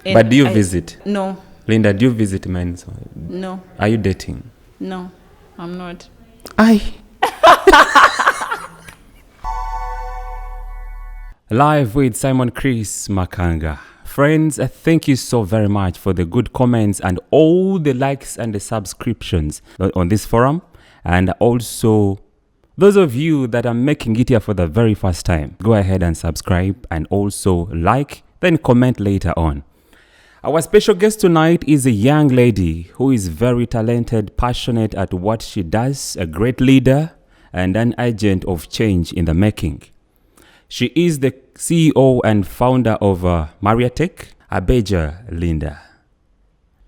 But do you visit? No. Linda, do you visit men? No. Are you dating? No, I'm not. Live with Simon Chris Makanga. Friends, thank you so very much for the good comments and all the likes and the subscriptions on this forum. And also, those of you that are making it here for the very first time, go ahead and subscribe and also like, then comment later on. Our special guest tonight is a young lady who is very talented, passionate at what she does, a great leader, and an agent of change in the making. She is the CEO and founder of Amariatek, Abeja Linda.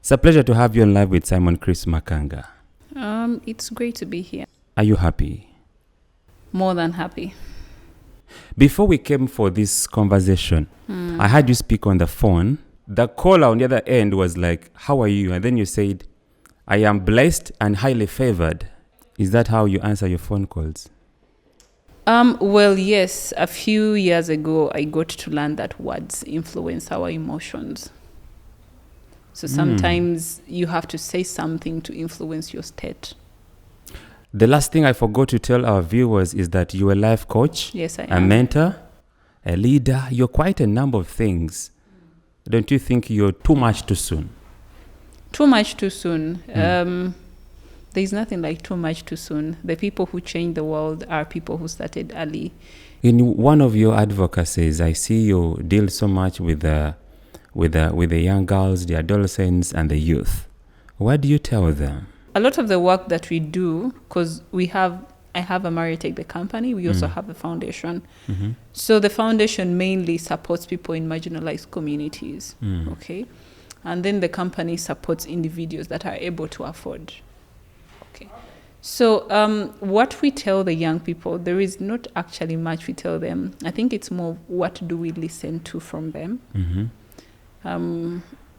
It's a pleasure to have you on Live with Simon Chris Makanga. It's great to be here. Are you happy? More than happy. Before we came for this conversation, I had you speak on the phone. The caller on the other end was like, how are you? And then you said, I am blessed and highly favored. Is that how you answer your phone calls? Well, yes. A few years ago, I got to learn that words influence our emotions. So sometimes you have to say something to influence your state. The last thing I forgot to tell our viewers is that you're a life coach, Yes, I a am. mentor, a leader. You're quite a number of things. Don't you think you're too much too soon? Too much too soon. There's nothing like too much too soon. The people who change the world are people who started early. In one of your advocacies, I see you deal so much with the young girls, the adolescents, and the youth. What do you tell them? A lot of the work that we do, because I have Amariatek, the company. We also have a foundation. So the foundation mainly supports people in marginalized communities. Okay, and then the company supports individuals that are able to afford. Okay, so what we tell the young people, there is not actually much we tell them. I think it's more what do we listen to from them,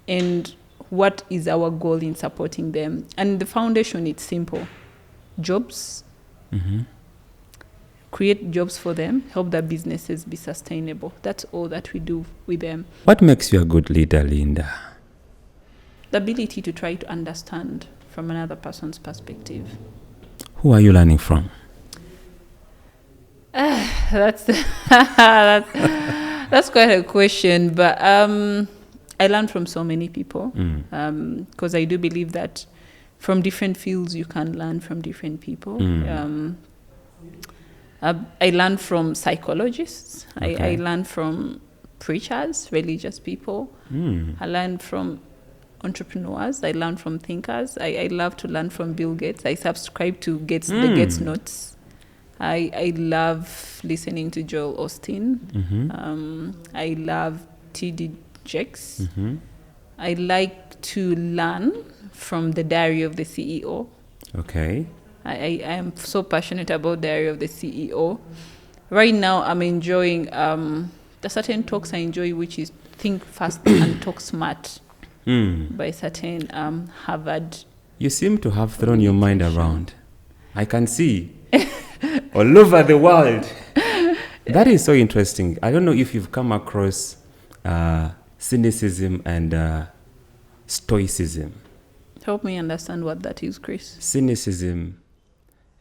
and what is our goal in supporting them. And the foundation, it's simple: jobs. Create jobs for them, help their businesses be sustainable. That's all that we do with them. What makes you a good leader, Linda? The ability to try to understand from another person's perspective. Who are you learning from? That's quite a question, but I learn from so many people, because I do believe that from different fields you can learn from different people. I learn from psychologists. Okay. I learn from preachers, religious people. I learn from entrepreneurs. I learn from thinkers. I love to learn from Bill Gates. I subscribe to the Gates Notes. I love listening to Joel Osteen. I love T.D. Jakes. I like to learn from the Diary of the CEO. Okay. I am so passionate about Diary of the CEO. Right now, I'm enjoying the certain talks I enjoy, which is Think Fast and Talk Smart by certain Harvard. You seem to have thrown your mind around. I can see all over the world. That is so interesting. I don't know if you've come across cynicism and stoicism. Help me understand what that is, Chris. Cynicism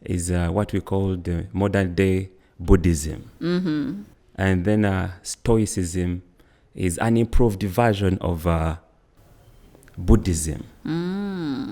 is what we call the modern day Buddhism. And then stoicism is an improved version of Buddhism.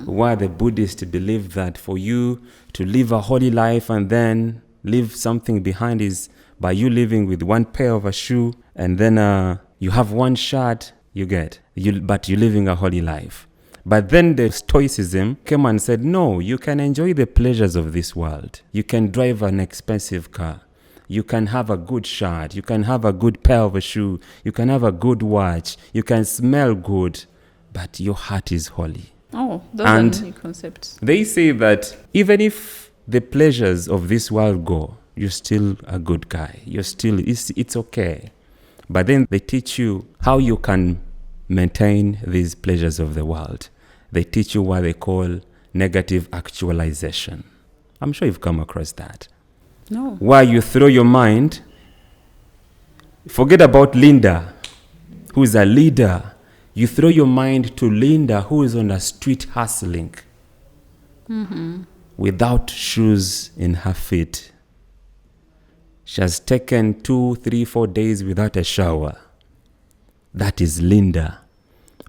Where the Buddhists believe that for you to live a holy life and then leave something behind is by you living with one pair of a shoe, and then you have one shirt, but you're living a holy life. But then the Stoicism came and said, no, you can enjoy the pleasures of this world. You can drive an expensive car. You can have a good shirt. You can have a good pair of a shoe. You can have a good watch. You can smell good, but your heart is holy. Oh, those are new concepts. They say that even if the pleasures of this world go, you're still a good guy. It's okay. But then they teach you how you can maintain these pleasures of the world. They teach you what they call negative actualization. I'm sure you've come across that. No. Where you throw your mind, forget about Linda, who's a leader. You throw your mind to Linda, who is on a street hustling without shoes in her feet. She has taken 2, 3, 4 days without a shower. That is Linda.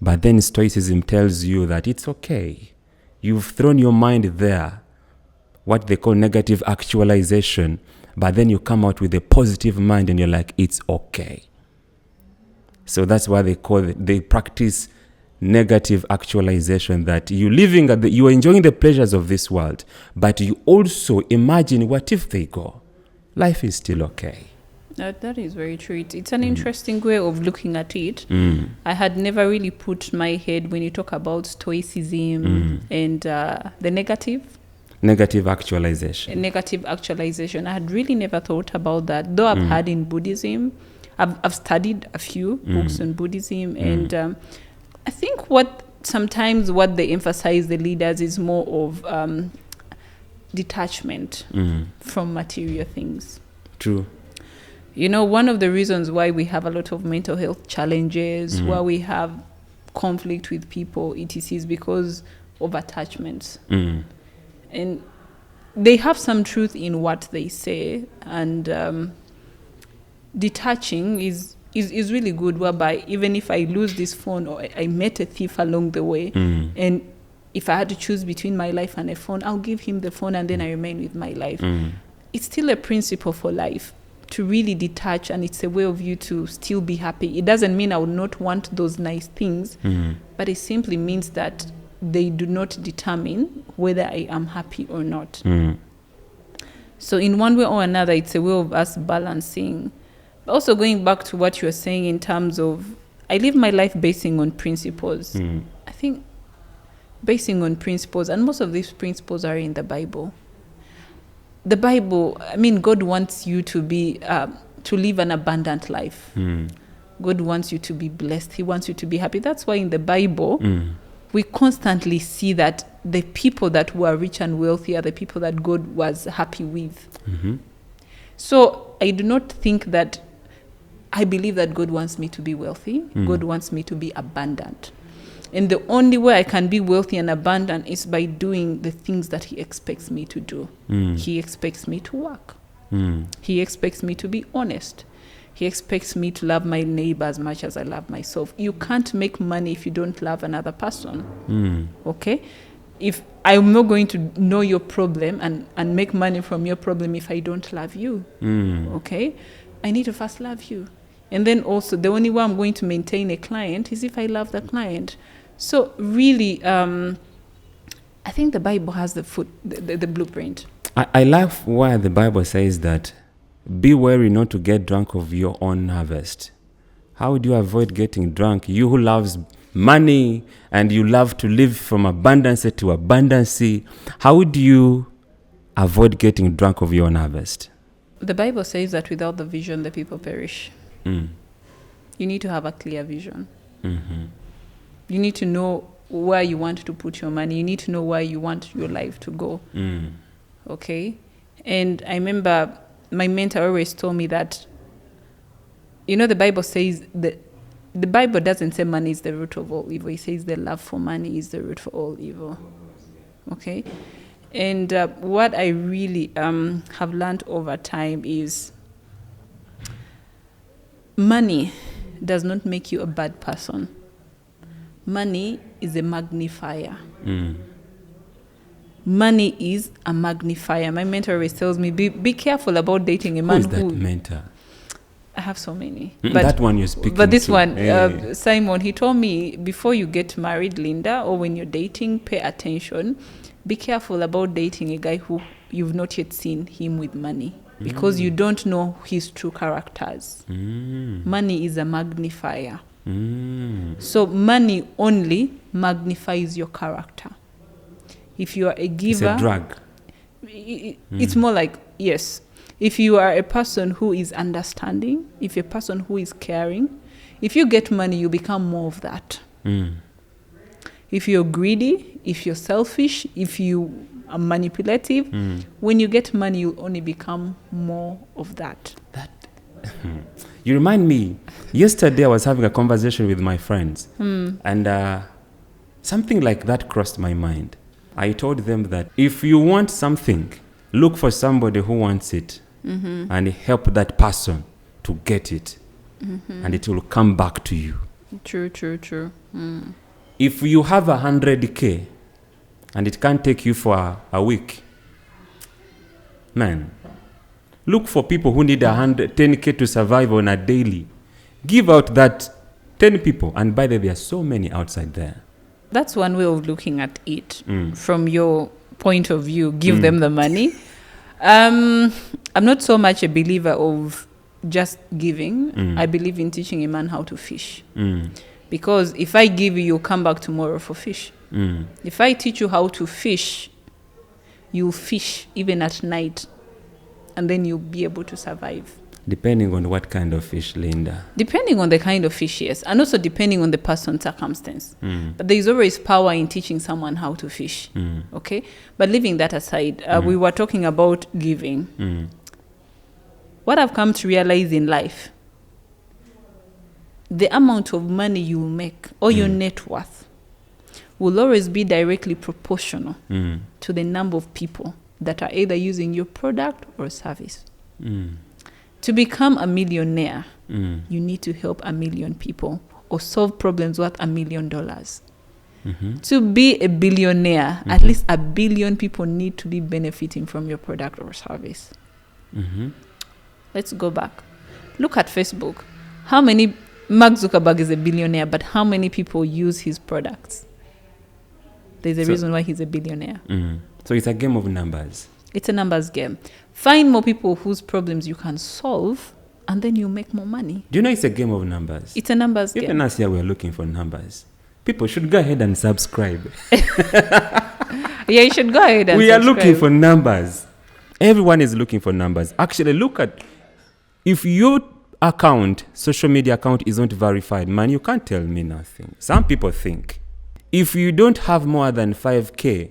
But then Stoicism tells you that it's okay. You've thrown your mind there, what they call negative actualization, but then you come out with a positive mind and you're like, it's okay. So that's why they practice negative actualization, that you are enjoying the pleasures of this world, but you also imagine, what if they go? Life is still okay. That is very true. It's an interesting way of looking at it. I had never really put my head when you talk about Stoicism and the negative actualization. I had really never thought about that, though I've had in Buddhism. I've studied a few books on Buddhism, and I think sometimes what they emphasize, the leaders, is more of detachment from material things. True. You know, one of the reasons why we have a lot of mental health challenges, why we have conflict with people, etc., is because of attachments. And they have some truth in what they say, and detaching is really good, whereby even if I lose this phone, or I met a thief along the way, and if I had to choose between my life and a phone, I'll give him the phone and then I remain with my life. It's still a principle for life to really detach, and it's a way of you to still be happy. It doesn't mean I would not want those nice things, but it simply means that they do not determine whether I am happy or not. So in one way or another, it's a way of us balancing. Also, going back to what you're saying in terms of, I live my life basing on principles. I think basing on principles, and most of these principles are in the Bible. The Bible, I mean, God wants you to be, to live an abundant life. God wants you to be blessed. He wants you to be happy. That's why in the Bible, we constantly see that the people that were rich and wealthy are the people that God was happy with. So I do not think that, I believe that God wants me to be wealthy. God wants me to be abundant. And the only way I can be wealthy and abundant is by doing the things that he expects me to do. He expects me to work. He expects me to be honest. He expects me to love my neighbor as much as I love myself. You can't make money if you don't love another person. Okay? If I'm not going to know your problem and make money from your problem if I don't love you. Okay? I need to first love you. And then also, the only way I'm going to maintain a client is if I love the client. So really, I think the Bible has the blueprint. I love why the Bible says that, be wary not to get drunk of your own harvest. How would you avoid getting drunk? You who loves money and you love to live from abundance to abundance, how would you avoid getting drunk of your own harvest? The Bible says that without the vision, the people perish. You need to have a clear vision. You need to know where you want to put your money. You need to know where you want your life to go. Okay? And I remember my mentor always told me that, you know, the Bible says that the Bible doesn't say money is the root of all evil. It says the love for money is the root for all evil. Okay? And what I really have learned over time is money does not make you a bad person. Money is a magnifier. Money is a magnifier. My mentor always tells me, be careful about dating a man Who is that mentor? I have so many. But that one you're speaking But this to. one, Simon, he told me, before you get married, Linda, or when you're dating, pay attention. Be careful about dating a guy who you've not yet seen him with money, because you don't know his true characters. Money is a magnifier. So money only magnifies your character. If you are a giver, it's a drug. It's more like, yes. If you are a person who is understanding, if you're a person who is caring, if you get money, you become more of that. If you're greedy, if you're selfish, if you are manipulative, when you get money, you'll only become more of that. You remind me, yesterday I was having a conversation with my friends, and something like that crossed my mind. I told them that if you want something, look for somebody who wants it and help that person to get it, and it will come back to you. True. If you have 100K and it can't take you for a week, man, look for people who need 10K to survive on a daily. Give out that 10 people, and by the way, there are so many outside there. That's one way of looking at it from your point of view. Give them the money. I'm not so much a believer of just giving. I believe in teaching a man how to fish. Because if I give you, you'll come back tomorrow for fish. If I teach you how to fish, you'll fish even at night, and then you'll be able to survive. Depending on what kind of fish, Linda. Depending on the kind of fish, yes. And also depending on the person's circumstance. But there is always power in teaching someone how to fish. Okay? But leaving that aside, we were talking about giving. What I've come to realize in life, the amount of money you make or your net worth will always be directly proportional to the number of people that are either using your product or service. To become a millionaire, you need to help 1 million people or solve problems worth $1 million. To be a billionaire, at least 1 billion people need to be benefiting from your product or service. Let's go back. Look at Facebook. How many... Mark Zuckerberg is a billionaire, but how many people use his products? There's a reason why he's a billionaire. So it's a game of numbers. It's a numbers game. Find more people whose problems you can solve, and then you make more money. Do you know it's a game of numbers? It's a numbers game. Even us here, we're looking for numbers. People should go ahead and subscribe. Yeah, you should go ahead and we subscribe. are looking for numbers. Everyone is looking for numbers. Actually, look at... If your account, social media account isn't verified, man, you can't tell me nothing. Some people think, if you don't have more than 5K,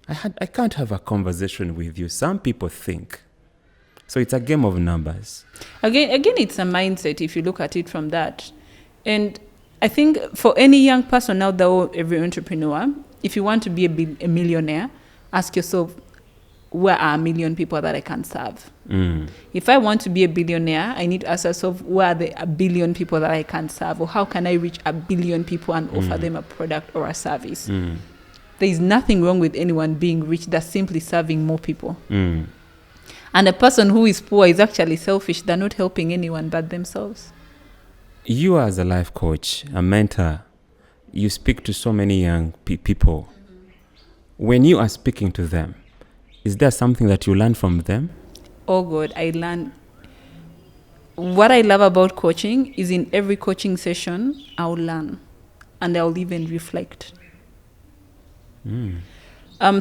I can't have a conversation with you. Some people think. So it's a game of numbers. Again, it's a mindset if you look at it from that. And I think for any young person out there, or every entrepreneur, if you want to be a millionaire, ask yourself, where are 1 million people that I can serve? If I want to be a billionaire, I need to ask myself, where are the 1 billion people that I can serve? Or how can I reach 1 billion people and offer them a product or a service? There is nothing wrong with anyone being rich. That's simply serving more people. And a person who is poor is actually selfish. They're not helping anyone but themselves. You as a life coach, a mentor, you speak to so many young people. When you are speaking to them, is there something that you learn from them? Oh God, I learn. What I love about coaching is in every coaching session, I'll learn and I'll even reflect.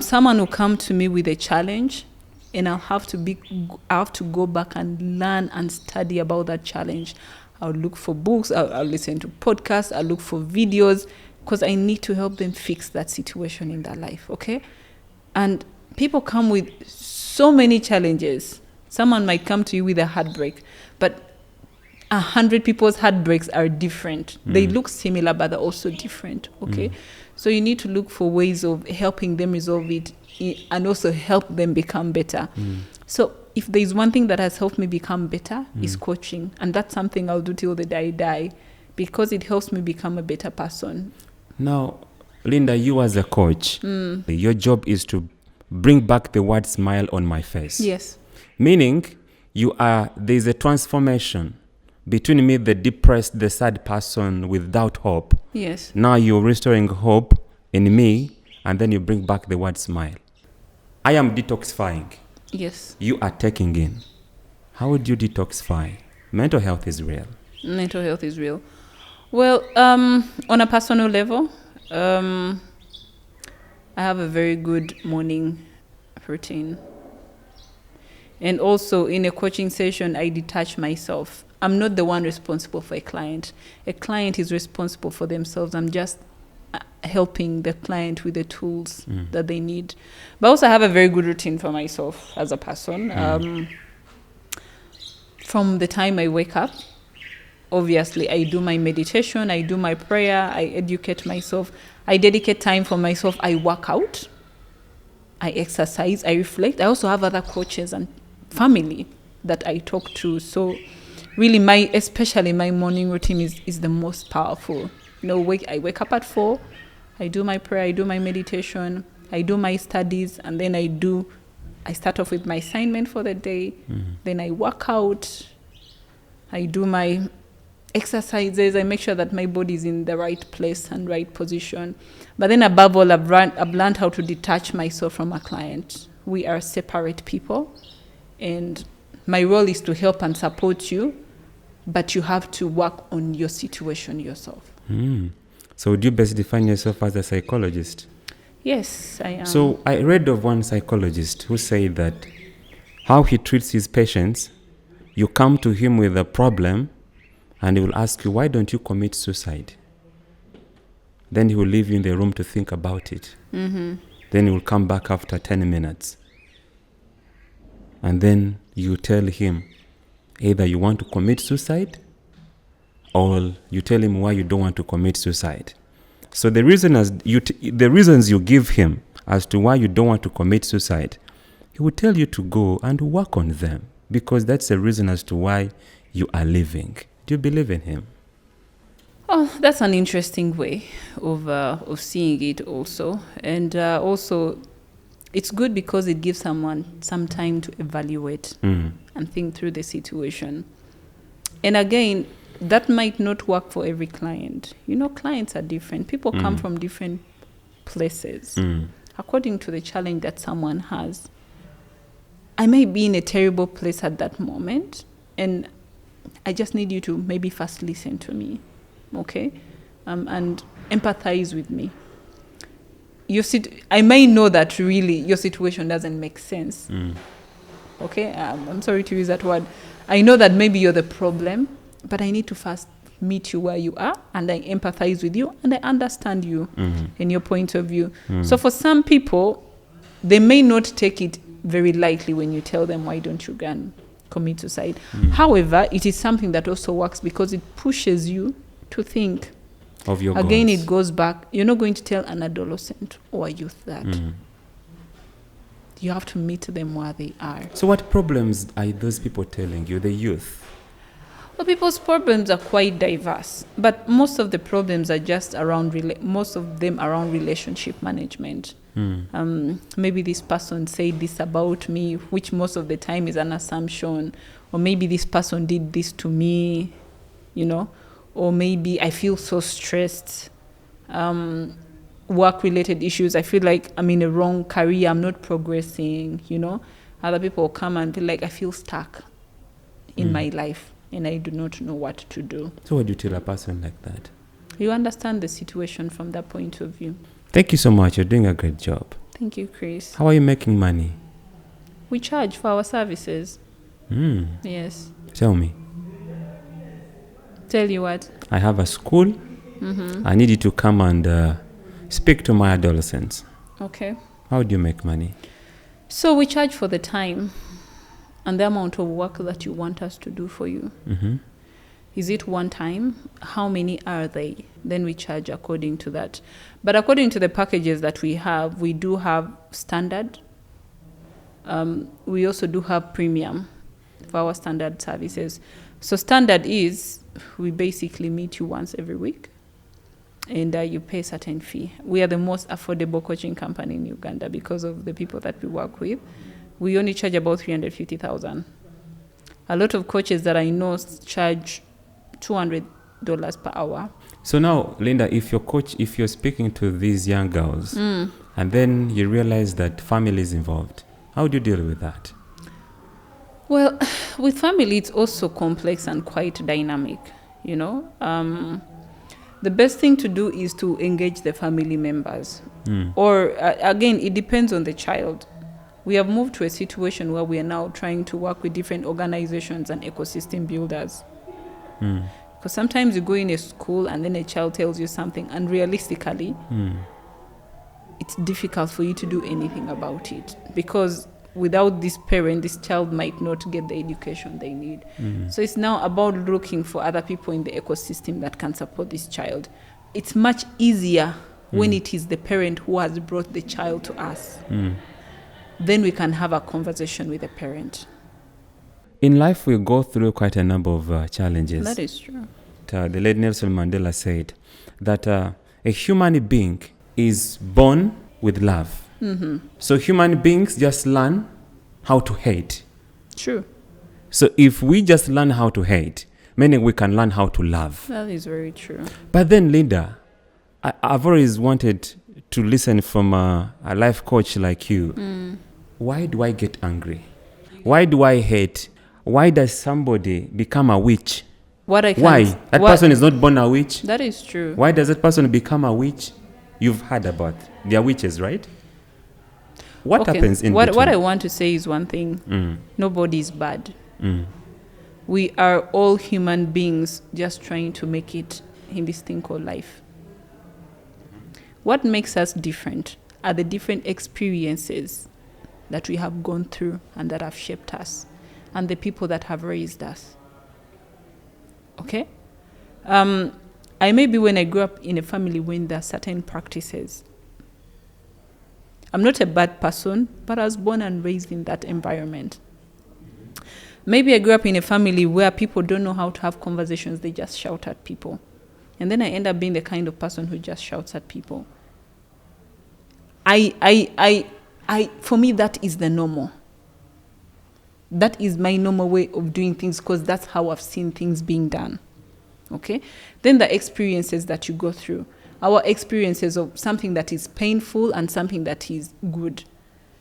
Someone will come to me with a challenge, and I have to go back and learn and study about that challenge. I'll look for books, I'll listen to podcasts, I'll look for videos, because I need to help them fix that situation in their life, okay? And people come with so many challenges. Someone might come to you with a heartbreak, but 100 people's heartbreaks are different. They look similar, but they're also different, okay? So you need to look for ways of helping them resolve it and also help them become better. So if there's one thing that has helped me become better, is coaching. And that's something I'll do till the day I die, because it helps me become a better person. Now, Linda, you as a coach, your job is to bring back the word smile on my face. Yes. Meaning, there's a transformation between me, the depressed, the sad person without hope. Yes. Now you're restoring hope in me, and then you bring back the word smile. I am detoxifying. Yes. You are taking in. How would you detoxify? Mental health is real. Mental health is real. Well, on a personal level, I have a very good morning routine. And also in a coaching session, I detach myself. I'm not the one responsible for a client. A client is responsible for themselves. I'm just helping the client with the tools that they need. But also I have a very good routine for myself as a person. From the time I wake up, obviously I do my meditation, I do my prayer, I educate myself, I dedicate time for myself, I work out, I exercise, I reflect. I also have other coaches and family that I talk to. So really especially my morning routine is the most powerful. I wake up at 4, I do my prayer, I do my meditation, I do my studies, and then I start off with my assignment for the day. Then I work out, I do my exercises, I make sure that my body is in the right place and right position. But then above all, I've learned how to detach myself from a client. We are separate people, and my role is to help and support you, but you have to work on your situation yourself. So would you best define yourself as a psychologist? Yes, I am. So I read of one psychologist who said that how he treats his patients, you come to him with a problem and he will ask you, why don't you commit suicide? Then he will leave you in the room to think about it. Then he will come back after 10 minutes. And then you tell him either you want to commit suicide or you tell him why you don't want to commit suicide. So the reasons you give him as to why you don't want to commit suicide, he will tell you to go and work on them, because that's the reason as to why you are living. Do you believe in him? Oh, that's an interesting way of seeing it also. And also, it's good because it gives someone some time to evaluate and think through the situation. And again, that might not work for every client. Clients are different. People come from different places. According to the challenge that someone has, I may be in a terrible place at that moment, and I just need you to maybe first listen to me, okay? And empathize with me. I may know that really your situation doesn't make sense, okay? I'm sorry to use that word. I know that maybe you're the problem, but I need to first meet you where you are, and I empathize with you, and I understand you and your point of view. So for some people, they may not take it very lightly when you tell them, why don't you go and commit suicide? However, it is something that also works because it pushes you to think of your again goals. It goes back. You're not going to tell an adolescent or a youth that. You have to meet them where they are. So what problems are those people telling you, the youth? Well, people's problems are quite diverse, but most of the problems are just around around relationship management. Maybe this person said this about me, which most of the time is an assumption, or maybe this person did this to me, or maybe I feel so stressed. Work-related issues, I feel like I'm in a wrong career, I'm not progressing, Other people come and be like, I feel stuck in my life, and I do not know what to do. So what do you tell a person like that? You understand the situation from that point of view. Thank you so much. You're doing a great job. Thank you, Chris. How are you making money? We charge for our services. Yes. Tell me. Tell you what? I have a school. I need you to come and speak to my adolescents. Okay. How do you make money? So we charge for the time and the amount of work that you want us to do for you. Is it one time? How many are they? Then we charge according to that. But according to the packages that we have, we do have standard. We also do have premium for our standard services. So standard is, we basically meet you once every week, and you pay a certain fee. We are the most affordable coaching company in Uganda because of the people that we work with. We only charge about $350,000. A lot of coaches that I know charge $200 per hour. So now, Linda, if you're speaking to these young girls, and then you realize that family is involved, how do you deal with that? Well, with family, it's also complex and quite dynamic, The best thing to do is to engage the family members. Or, again, it depends on the child. We have moved to a situation where we are now trying to work with different organizations and ecosystem builders. Because sometimes you go in a school and then a child tells you something, and realistically, it's difficult for you to do anything about it. Because without this parent, this child might not get the education they need. So it's now about looking for other people in the ecosystem that can support this child. It's much easier when it is the parent who has brought the child to us. Then we can have a conversation with the parent. In life, we go through quite a number of challenges. That is true. The late Nelson Mandela said that a human being is born with love. So human beings just learn how to hate. True. So if we just learn how to hate, meaning we can learn how to love. That is very true. But then, Linda, I've always wanted to listen from a life coach like you. Why do I get angry? Why do I hate? Why does somebody become a witch? Why? That person is not born a witch. That is true. Why does that person become a witch? You've heard about. They are witches, right? What happens in between? What I want to say is one thing. Nobody is bad. We are all human beings just trying to make it in this thing called life. What makes us different are the different experiences that we have gone through and that have shaped us, and the people that have raised us. Okay? Maybe when I grew up in a family when there are certain practices, I'm not a bad person, but I was born and raised in that environment. Maybe I grew up in a family where people don't know how to have conversations, they just shout at people. And then I end up being the kind of person who just shouts at people. For me, that is the normal. That is my normal way of doing things because that's how I've seen things being done. Okay? Then the experiences that you go through. Our experiences of something that is painful and something that is good.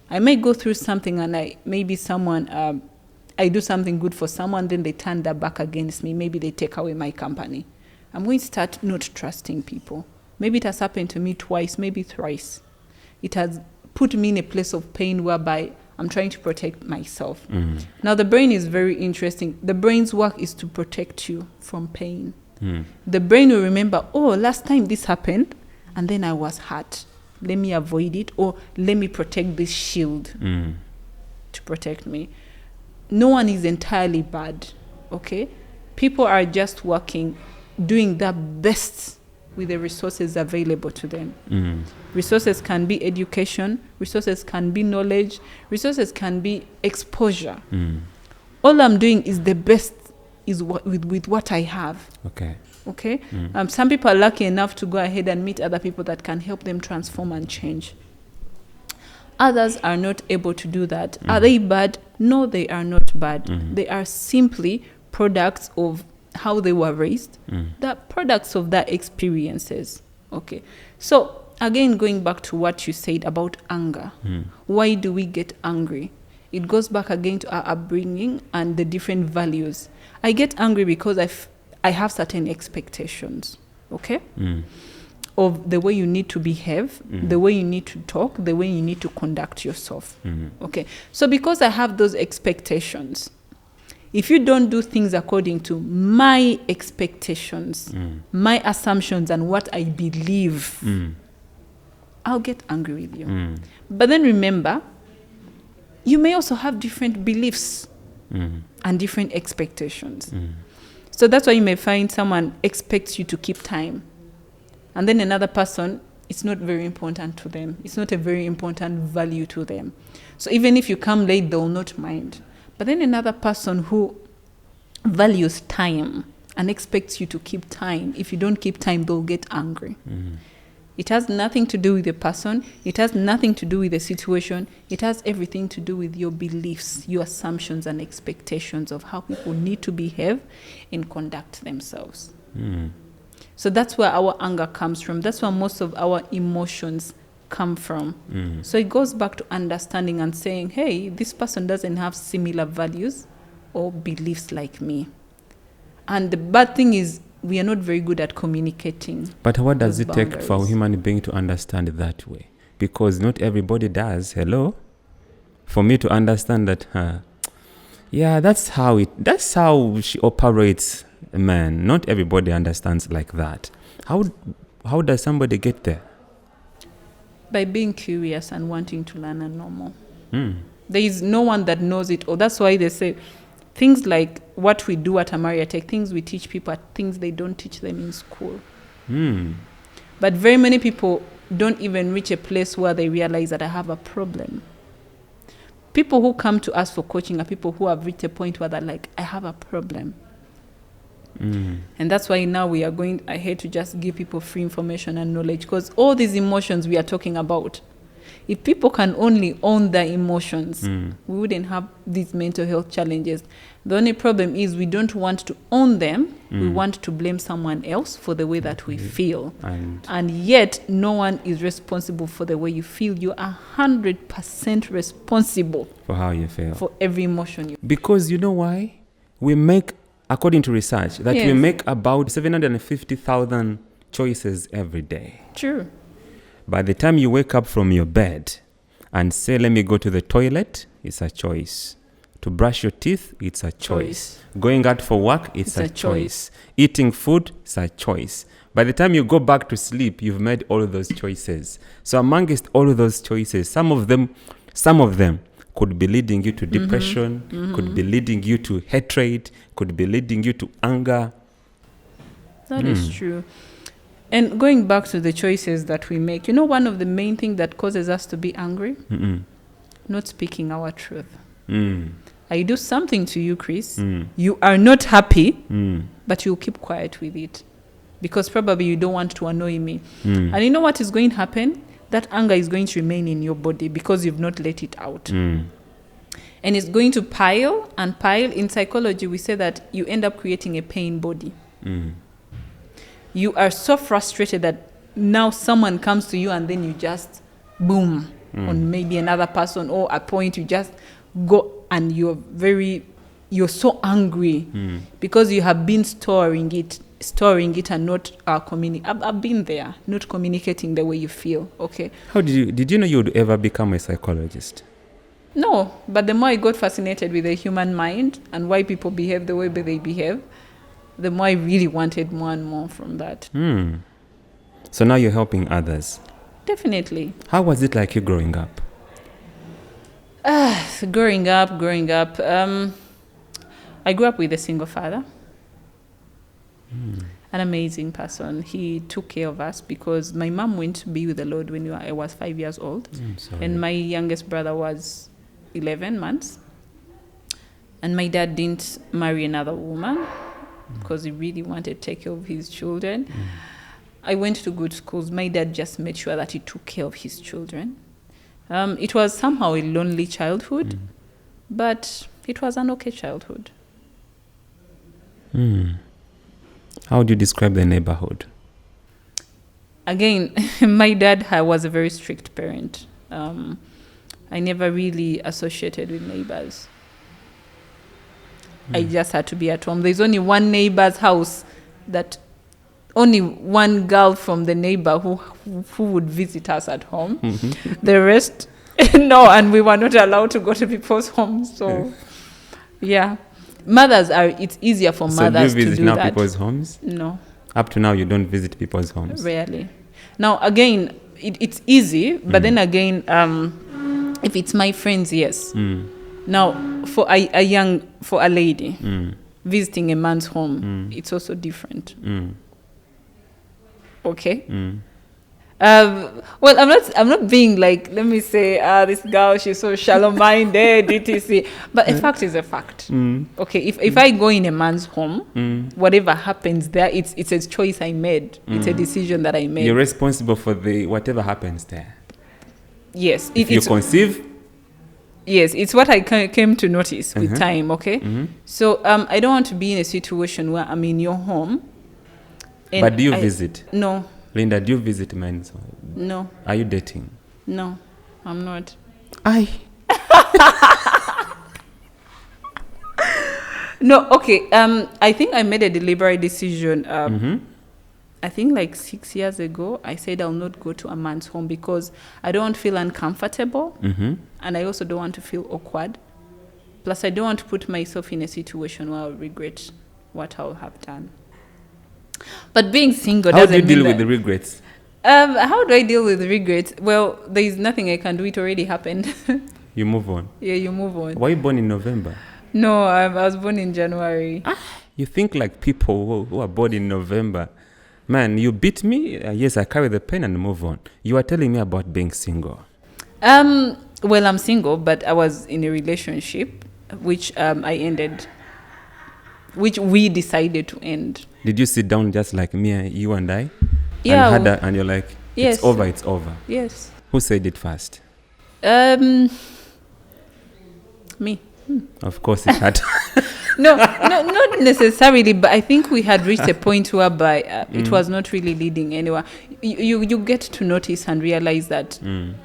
I may go through something and I do something good for someone, then they turn their back against me. Maybe they take away my company. I'm going to start not trusting people. Maybe it has happened to me twice, maybe thrice. It has put me in a place of pain whereby I'm trying to protect myself. Now, the brain is very interesting. The brain's work is to protect you from pain. The brain will remember, last time this happened, and then I was hurt. Let me avoid it, or let me protect this shield to protect me. No one is entirely bad, okay? People are just working, doing their best with the resources available to them. Resources can be education, resources can be knowledge, resources can be exposure. All I'm doing is the best with what I have. Okay? Some people are lucky enough to go ahead and meet other people that can help them transform and change. Others are not able to do that. Are they bad? No, they are not bad. They are simply products of how they were raised, the products of their experiences. Okay. So again, going back to what you said about anger, why do we get angry? It goes back again to our upbringing and the different values. I get angry because I have certain expectations, okay, of the way you need to behave, the way you need to talk, the way you need to conduct yourself. Okay. So because I have those expectations, if you don't do things according to my expectations, my assumptions, and what I believe, I'll get angry with you. But then remember, you may also have different beliefs and different expectations. So that's why you may find someone expects you to keep time. And then another person, it's not very important to them. It's not a very important value to them. So even if you come late, they will not mind. But then another person who values time and expects you to keep time, if you don't keep time, they'll get angry. It has nothing to do with the person. It has nothing to do with the situation. It has everything to do with your beliefs, your assumptions and expectations of how people need to behave and conduct themselves. So that's where our anger comes from. That's where most of our emotions come from. So it goes back to understanding and saying, hey, this person doesn't have similar values or beliefs like me. And the bad thing is, we are not very good at communicating. But what does it take for a human being to understand it that way? Because not everybody does. Hello? For me to understand that, that's how she operates, man. Not everybody understands like that. How does somebody get there? By being curious and wanting to learn and know more. There is no one that knows it all. That's why they say things like what we do at Amariatek, things we teach people, are things they don't teach them in school. But very many people don't even reach a place where they realize that I have a problem. People who come to us for coaching are people who have reached a point where they're like, I have a problem. And that's why now we are going ahead to just give people free information and knowledge, because all these emotions we are talking about, if people can only own their emotions, we wouldn't have these mental health challenges. The only problem is we don't want to own them. We want to blame someone else for the way that we feel. And yet, no one is responsible for the way you feel. You are 100% responsible for how you feel. For every emotion you feel. Because you know why? We make, according to research, that we make about 750,000 choices every day. True. By the time you wake up from your bed and say, let me go to the toilet, it's a choice. To brush your teeth, it's a choice. Going out for work, it's a choice. Eating food, it's a choice. By the time you go back to sleep, you've made all of those choices. So amongst all of those choices, some of them could be leading you to depression, could be leading you to hatred, could be leading you to anger. That is true. And going back to the choices that we make, you know, one of the main things that causes us to be angry? Not speaking our truth. I do something to you, Chris. You are not happy, but you'll keep quiet with it because probably you don't want to annoy me. And you know what is going to happen? That anger is going to remain in your body because you've not let it out. And it's going to pile and pile. In psychology, we say that you end up creating a pain body. You are so frustrated that now someone comes to you and then you just boom on maybe another person, or a point you just go and you're so angry because you have been storing it and not I've been there, not communicating the way you feel. Okay. How did you know you would ever become a psychologist? No, but the more I got fascinated with the human mind and why people behave the way they behave, the more I really wanted more and more from that. So now you're helping others. Definitely. How was it like you growing up? Growing up, I grew up with a single father. An amazing person. He took care of us because my mom went to be with the Lord when I was 5 years old. And my youngest brother was 11 months. And my dad didn't marry another woman because he really wanted to take care of his children. I went to good schools. My dad just made sure that he took care of his children. It was somehow a lonely childhood, but it was an okay childhood. How would you describe the neighborhood? Again, my dad was a very strict parent. I never really associated with neighbors. I just had to be at home. There's only one neighbor's house that only one girl from the neighbor who would visit us at home. The rest, no, and we were not allowed to go to people's homes. So, yeah. It's easier for mothers to do that. So do you visit now people's homes? No. Up to now, you don't visit people's homes? Rarely. Now, again, it's easy, but then again, if it's my friends, yes. Now, for a lady visiting a man's home, it's also different. Okay. Well, I'm not being like, let me say, this girl, she's so shallow-minded, etc. But a fact is a fact. Okay, if I go in a man's home, whatever happens there, it's a choice I made. It's a decision that I made. You're responsible for whatever happens there. Yes. If you conceive. Yes, it's what I came to notice with time. Okay. So I don't want to be in a situation where I'm in your home. But do you visit? No. Linda, do you visit men's home? No. Are you dating? No, I'm not. No, okay. I think I made a deliberate decision. I think like 6 years ago, I said I'll not go to a man's home because I don't feel uncomfortable. And I also don't want to feel awkward. Plus, I don't want to put myself in a situation where I'll regret what I'll have done. But being single doesn't mean How do you deal with the regrets? How do I deal with the regrets? Well, there is nothing I can do. It already happened. You move on. Yeah, you move on. Were you born in November? No, I was born in January. You think like people who are born in November. Man, you beat me. Yes, I carry the pen and move on. You are telling me about being single. Well, I'm single, but I was in a relationship which I ended, which we decided to end. Did you sit down just like me, you and I? Yeah. And you're like, Yes. it's over, it's over. Yes. Who said it first? Me. Of course it had. No, not necessarily, but I think we had reached a point whereby it was not really leading anywhere. You get to notice and realize that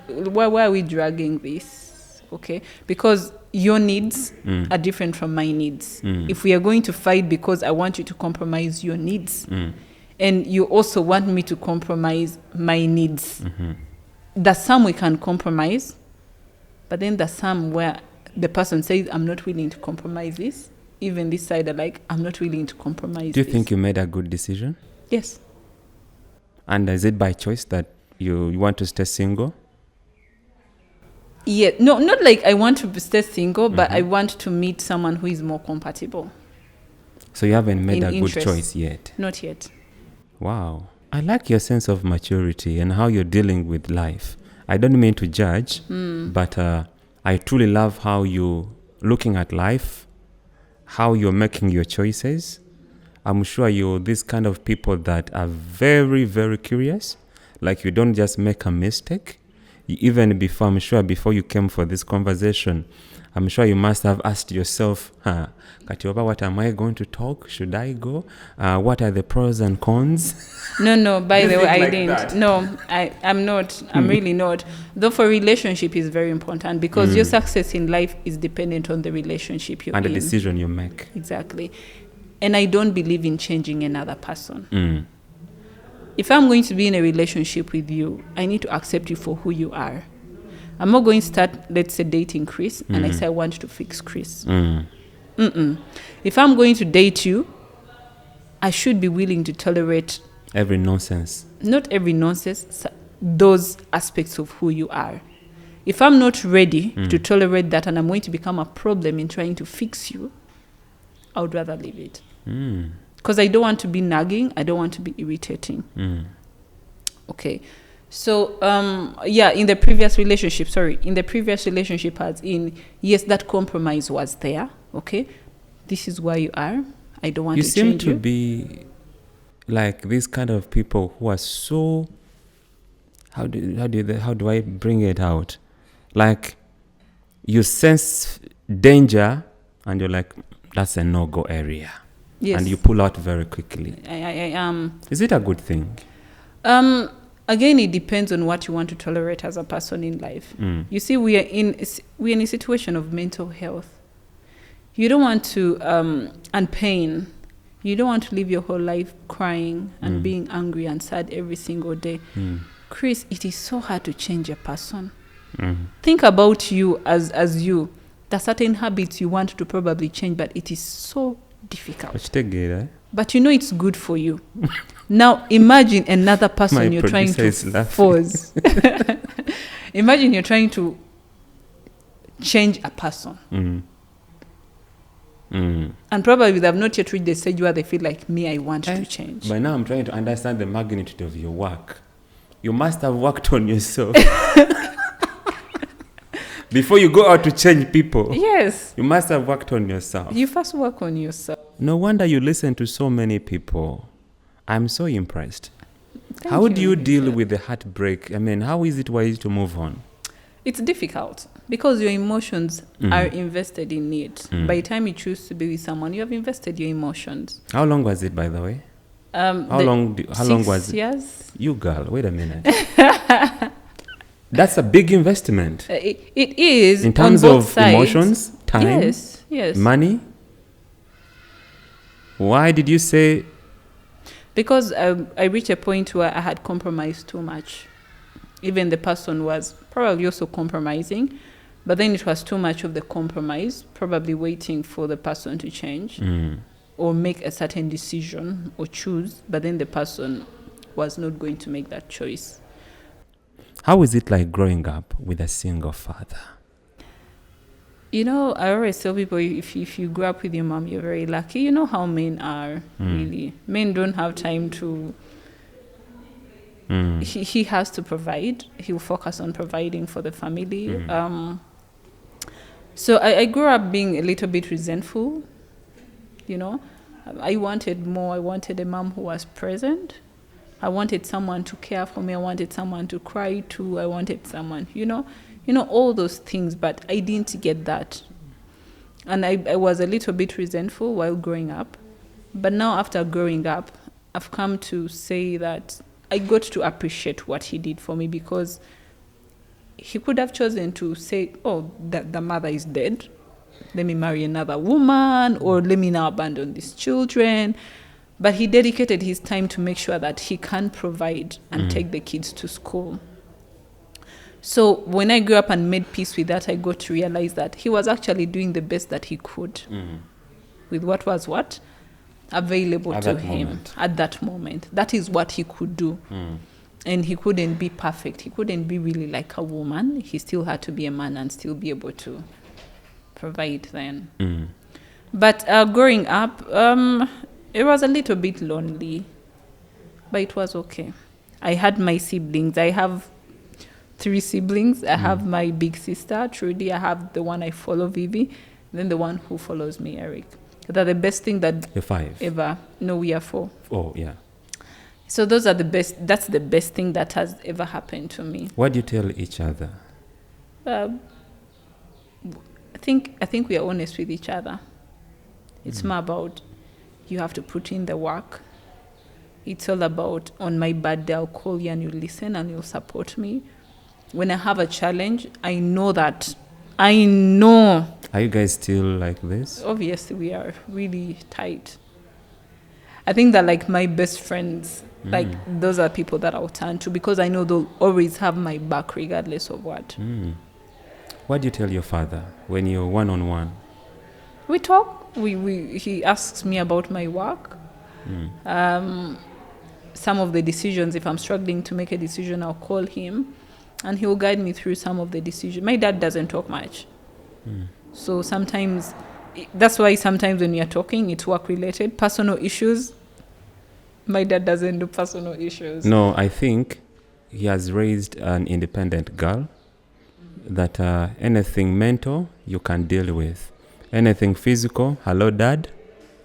why are we dragging this? Okay, because your needs are different from my needs. If we are going to fight because I want you to compromise your needs, and you also want me to compromise my needs, there's some we can compromise, but then there's some where the person says, I'm not willing to compromise this. Even this side are like, I'm not willing to compromise. Do you think you made a good decision? Yes. And is it by choice that you want to stay single? Yeah. No, not like I want to stay single, but I want to meet someone who is more compatible. So you haven't made a interest. good choice yet? Not yet. Wow. I like your sense of maturity and how you're dealing with life. I don't mean to judge, but I truly love how you're looking at life, how you're making your choices. I'm sure you're this kind of people that are very, very curious. Like you don't just make a mistake. Even before, I'm sure before you came for this conversation, I'm sure you must have asked yourself, Katioba, what am I going to talk? Should I go? What are the pros and cons? No, by the way, I like didn't. that? No, I'm not. I'm really not. Though for relationship is very important because your success in life is dependent on the relationship you're And the in. decision you make. Exactly. And I don't believe in changing another person. If I'm going to be in a relationship with you, I need to accept you for who you are. I'm not going to start, let's say, dating Chris, and I say I want to fix Chris. If I'm going to date you, I should be willing to tolerate Every nonsense. not every nonsense, those aspects of who you are. If I'm not ready to tolerate that and I'm going to become a problem in trying to fix you, I would rather leave it. Because I don't want to be nagging. I don't want to be irritating. Okay. So, in the previous relationship, as in, yes, that compromise was there. Okay. This is where you are. I don't want to change you. You seem to be like these kind of people who are so, how do I bring it out? Like you sense danger and you're like, that's a no-go area. Yes. And you pull out very quickly. Is it a good thing? Again, it depends on what you want to tolerate as a person in life. You see, we're in a situation of mental health. You don't want to, and pain. You don't want to live your whole life crying and being angry and sad every single day. Chris, it is so hard to change a person. Think about you as you. There are certain habits you want to probably change, but it is so difficult. But you know it's good for you. Now imagine another person you're trying to force. Imagine you're trying to change a person. And probably they have not yet reached the stage where they feel like, me, I want to change. But now I'm trying to understand the magnitude of your work. You must have worked on yourself. Before you go out to change people. Yes. You must have worked on yourself. You first work on yourself. No wonder you listen to so many people. I'm so impressed. How do you deal with the heartbreak? I mean, how is it wise to move on? It's difficult because your emotions are invested in it. By the time you choose to be with someone, you have invested your emotions. How long was it, by the way? How long was 6 years. You girl, wait a minute. That's a big investment. It is. In terms on both of sides. emotions, time, yes, money. Why did you say? Because I reached a point where I had compromised too much. Even the person was probably also compromising, but then it was too much of the compromise, probably waiting for the person to change or make a certain decision or choose, but then the person was not going to make that choice. How is it like growing up with a single father? You know, I always tell people if you grew up with your mom, you're very lucky. You know how men are, really. Men don't have time to... He has to provide. He'll focus on providing for the family. So I grew up being a little bit resentful, you know. I wanted more. I wanted a mom who was present. I wanted someone to care for me. I wanted someone to cry to. I wanted someone, you know, all those things, but I didn't get that. And I was a little bit resentful while growing up. But now after growing up, I've come to say that I got to appreciate what he did for me, because he could have chosen to say, oh, that the mother is dead, let me marry another woman, or let me now abandon these children. But he dedicated his time to make sure that he can provide and take the kids to school. So when I grew up and made peace with that, I got to realize that he was actually doing the best that he could with what was available At to that him moment. at that moment. That is what he could do. And he couldn't be perfect. He couldn't be really like a woman. He still had to be a man and still be able to provide then. But growing up, it was a little bit lonely, but it was okay. I had my siblings. I have 3 siblings. I have my big sister, Trudy. I have the one I follow, Vivi. Then the one who follows me, Eric. They're the best thing that You're 5. ever. No, we are 4. Oh, yeah. So those are the best. That's the best thing that has ever happened to me. What do you tell each other? I think we are honest with each other. It's more about you have to put in the work. It's all about, on my bad day, I'll call you and you listen and you'll support me. When I have a challenge, I know. Are you guys still like this? Obviously, we are really tight. I think that, like, my best friends, like, those are people that I'll turn to, because I know they'll always have my back regardless of what. What do you tell your father when you're one-on-one? We talk. He asks me about my work. Some of the decisions, if I'm struggling to make a decision, I'll call him and he'll guide me through some of the decisions. My dad doesn't talk much. So sometimes, that's why sometimes when we are talking, it's work-related. Personal issues, my dad doesn't do personal issues. No, I think he has raised an independent girl that anything mental you can deal with. Anything physical, hello, Dad,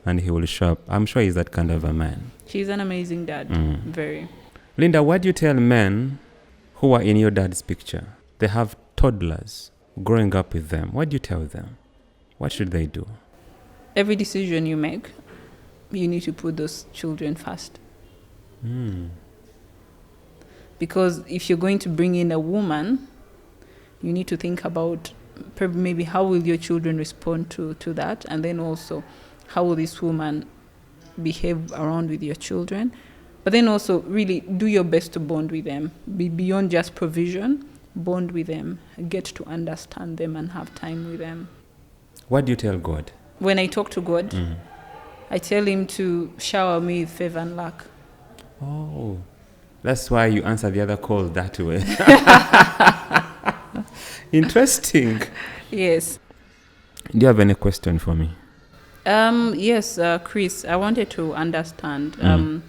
and he will show up. I'm sure he's that kind of a man. He's an amazing dad, very. Linda, what do you tell men who are in your dad's picture? They have toddlers growing up with them. What do you tell them? What should they do? Every decision you make, you need to put those children first. Because if you're going to bring in a woman, you need to think about maybe how will your children respond to that, and then also how will this woman behave around with your children. But then also really do your best to bond with them. Be beyond just provision, bond with them, get to understand them and have time with them. What do you tell God? When I talk to God, I tell him to shower me with favor and luck. Oh, that's why you answer the other call that way. Interesting. Yes. Do you have any question for me? Yes, Chris, I wanted to understand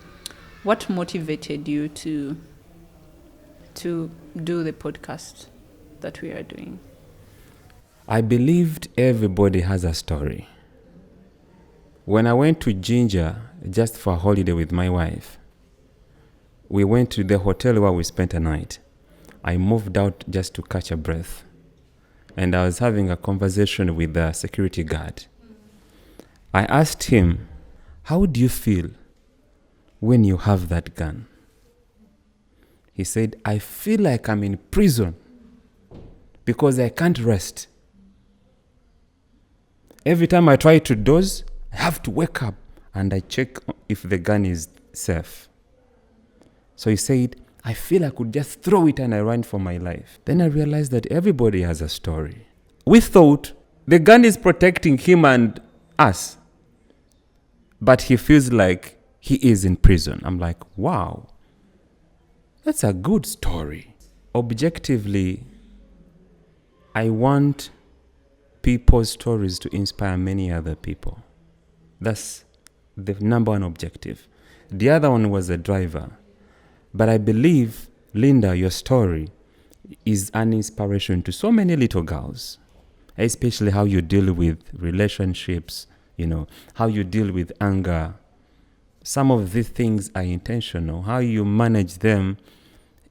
what motivated you to do the podcast that we are doing. I believed everybody has a story. When I went to Ginger just for a holiday with my wife, we went to the hotel where we spent a night. I moved out just to catch a breath. And I was having a conversation with the security guard. I asked him, how do you feel when you have that gun? He said, I feel like I'm in prison because I can't rest. Every time I try to doze, I have to wake up and I check if the gun is safe. So he said, I feel I could just throw it and I run for my life. Then I realized that everybody has a story. We thought the gun is protecting him and us, but he feels like he is in prison. I'm like, wow, that's a good story. Objectively, I want people's stories to inspire many other people. That's the number one objective. The other one was a driver. But I believe, Linda, your story is an inspiration to so many little girls, especially how you deal with relationships, how you deal with anger. Some of these things are intentional. How you manage them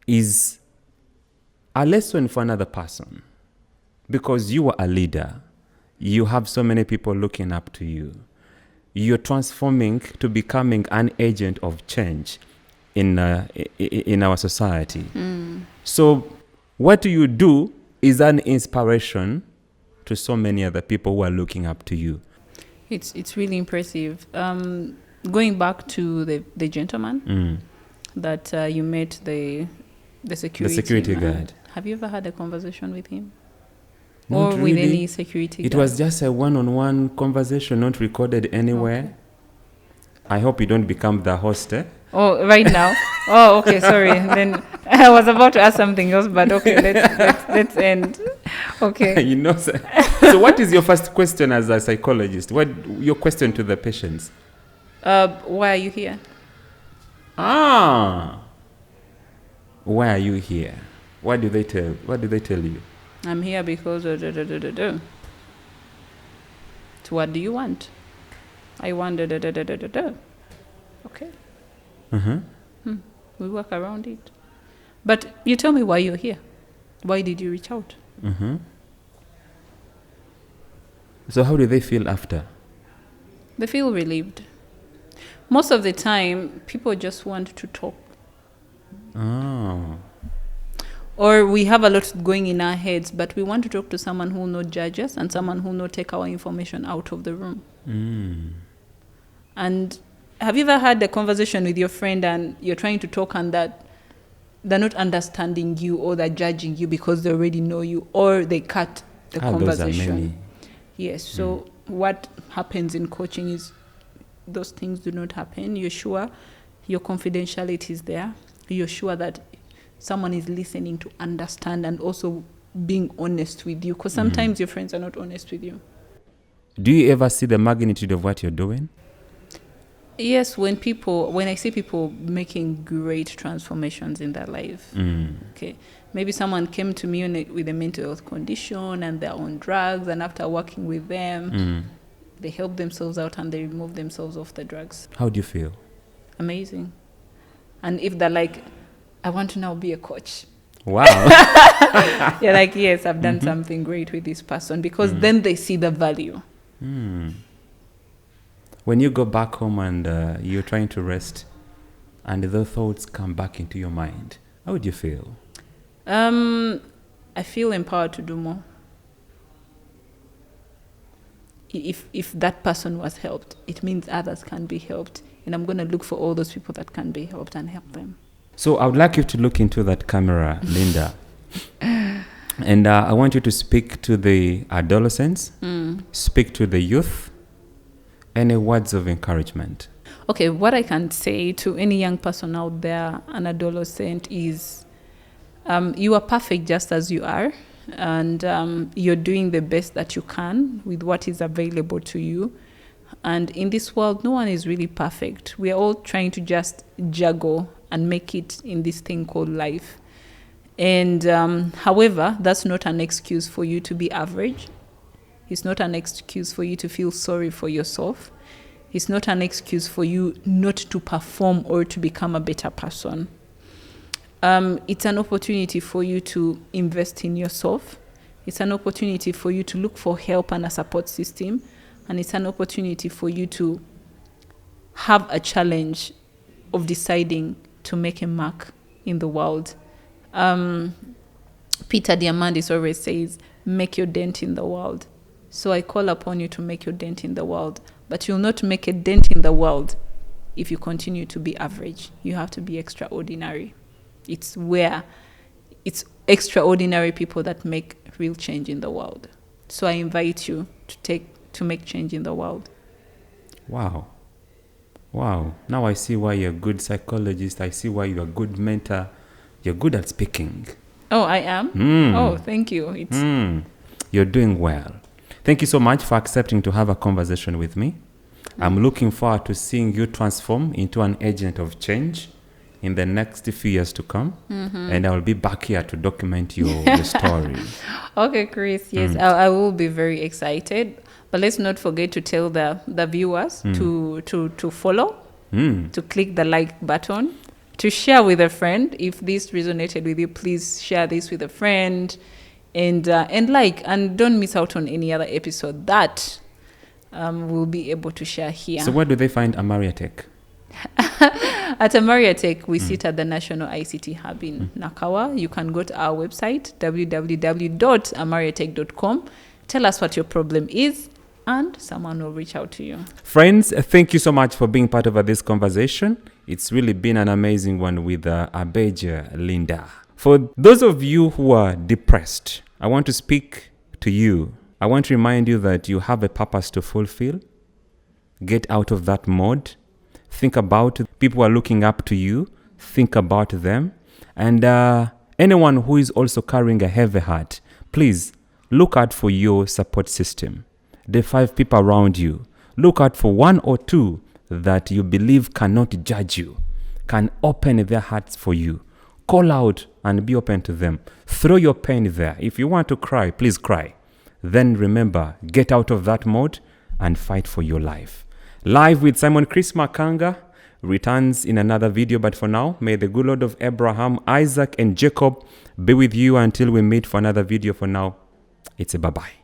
is a lesson for another person, because you are a leader. You have so many people looking up to you. You're transforming to becoming an agent of change in our society. So what you do is an inspiration to so many other people who are looking up to you. It's really impressive. Going back to the gentleman that you met, the security guard. Have you ever had a conversation with him? Not or really. With any security guard? It was just a one-on-one conversation, not recorded anywhere. Okay. I hope you don't become the host. Oh, right now? Oh, okay, sorry. Then I was about to ask something else, but okay, let's end. Okay. So what is your first question as a psychologist? What your question to the patients? Why are you here? Why are you here? What do they tell you? I'm here because So what do you want? I want Okay. We work around it. But you tell me why you're here. Why did you reach out? So how do they feel after? They feel relieved. Most of the time, people just want to talk. Or we have a lot going in our heads, but we want to talk to someone who will not judge us and someone who will not take our information out of the room. And have you ever had a conversation with your friend and you're trying to talk and that they're not understanding you, or they're judging you because they already know you, or they cut the conversation? Those are many. Yes. So what happens in coaching is those things do not happen. You're sure your confidentiality is there. You're sure that someone is listening to understand and also being honest with you, because sometimes your friends are not honest with you. Do you ever see the magnitude of what you're doing? Yes, when I see people making great transformations in their life. Okay, maybe someone came to me with a mental health condition and they're on drugs, and after working with them, they help themselves out and they remove themselves off the drugs. How do you feel? Amazing. And if they're like, I want to now be a coach. Wow. You're like, yes, I've done something great with this person, because then they see the value. When you go back home and you're trying to rest and the thoughts come back into your mind, how would you feel? I feel empowered to do more. If that person was helped, it means others can be helped. And I'm going to look for all those people that can be helped and help them. So I would like you to look into that camera, Linda. And I want you to speak to the adolescents, speak to the youth. Any words of encouragement? Okay, what I can say to any young person out there, an adolescent, is you are perfect just as you are. And you're doing the best that you can with what is available to you. And in this world, no one is really perfect. We are all trying to just juggle and make it in this thing called life. And however, that's not an excuse for you to be average. It's not an excuse for you to feel sorry for yourself. It's not an excuse for you not to perform or to become a better person. It's an opportunity for you to invest in yourself. It's an opportunity for you to look for help and a support system. And it's an opportunity for you to have a challenge of deciding to make a mark in the world. Peter Diamandis always says, make your dent in the world. So I call upon you to make your dent in the world. But you'll not make a dent in the world if you continue to be average. You have to be extraordinary. It's extraordinary people that make real change in the world. So I invite you to make change in the world. Wow. Now I see why you're a good psychologist. I see why you're a good mentor. You're good at speaking. Oh, I am? Oh, thank you. You're doing well. Thank you so much for accepting to have a conversation with me. I'm looking forward to seeing you transform into an agent of change in the next few years to come. And I will be back here to document your story. Okay, Chris. Yes, I will be very excited. But let's not forget to tell the viewers to follow, to click the like button, to share with a friend. If this resonated with you, please share this with a friend, and don't miss out on any other episode that we'll be able to share here. So where do they find Amariatek? At Amariatek, we sit at the National ICT Hub in Nakawa. You can go to our website, www.amariatek.com. Tell us what your problem is, and someone will reach out to you. Friends, thank you so much for being part of this conversation. It's really been an amazing one with Abeja Linda. For those of you who are depressed, I want to speak to you. I want to remind you that you have a purpose to fulfill. Get out of that mode. Think about people who are looking up to you. Think about them. And anyone who is also carrying a heavy heart, please look out for your support system. The 5 people around you. Look out for 1 or 2 that you believe cannot judge you, can open their hearts for you. Call out and be open to them. Throw your pain there. If you want to cry, please cry. Then remember, get out of that mode and fight for your life. Live with Simon Chris Makanga returns in another video, but for now, may the good Lord of Abraham, Isaac, and Jacob be with you until we meet for another video. For now, it's a bye-bye.